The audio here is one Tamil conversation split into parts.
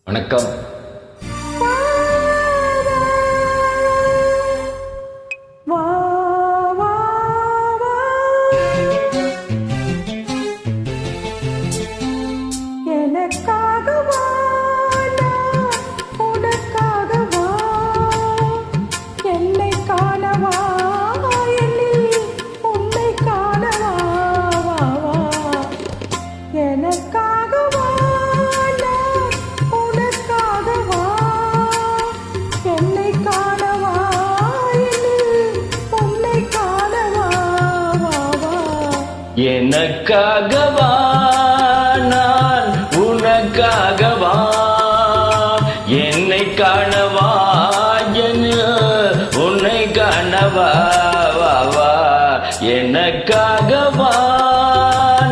வணக்கம். எனக்காகவா நான் உனக்காகவா, என்னை காணவா உன்னை காணவா, வா எனக்காகவா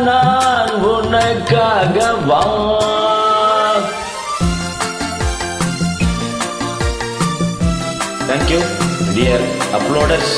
நான் உனக்காகவா. Thank you dear uploaders.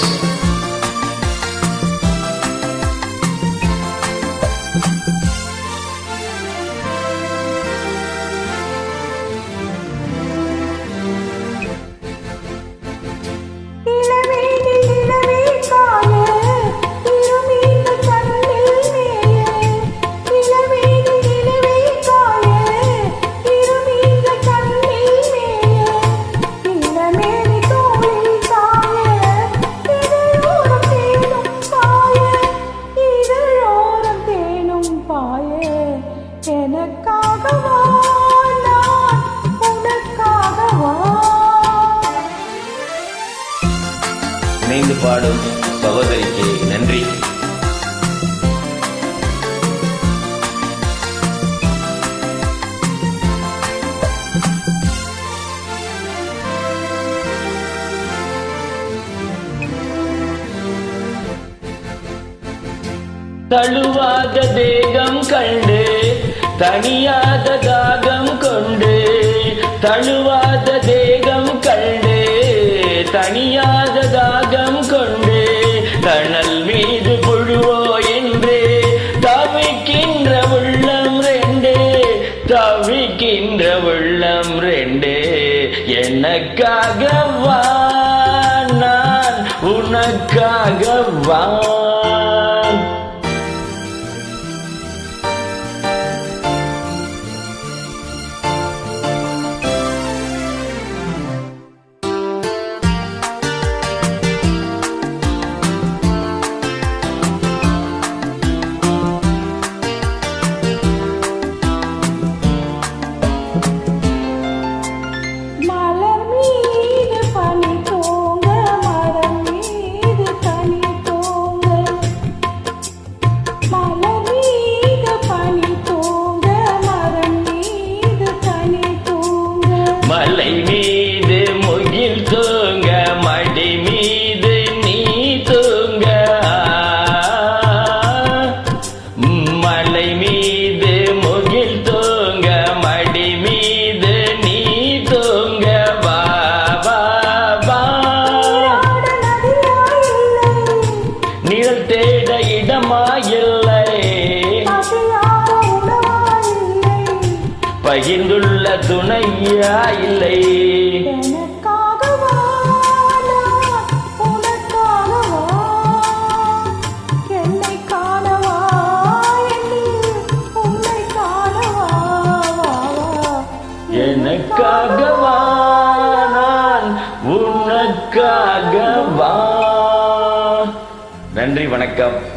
இணைந்து பாடும் சகோதரிக்கு நன்றி. தழுவாத தேகம் கண்டு தனியாத தாகம் கொண்டு, தழுவாத தேகம் கண்டு தனியாத தாகம் கொண்டு, தணல் மீது புழுவோ என்றே தவிக்கின்ற உள்ளம் ரெண்டே, தவிக்கின்ற உள்ளம் ரெண்டே. எனக்காகவா நான் உனக்காகவா. மலை மீது முகில் தூங்க, மடி மீது நீ தூங்க, மலை மீது முகில் தூங்க, மடி மீது நீ தூங்க, வா வா வா. நிழல் தேட இடமாயில்லை, பகிர்ந்துள்ள துணையா இல்லை. எனக்காகவா நான் உனக்காகவா, என்னை காணவா உன்னை காணவா, எனக்காகவா நான் உனக்காகவா. நன்றி, வணக்கம்.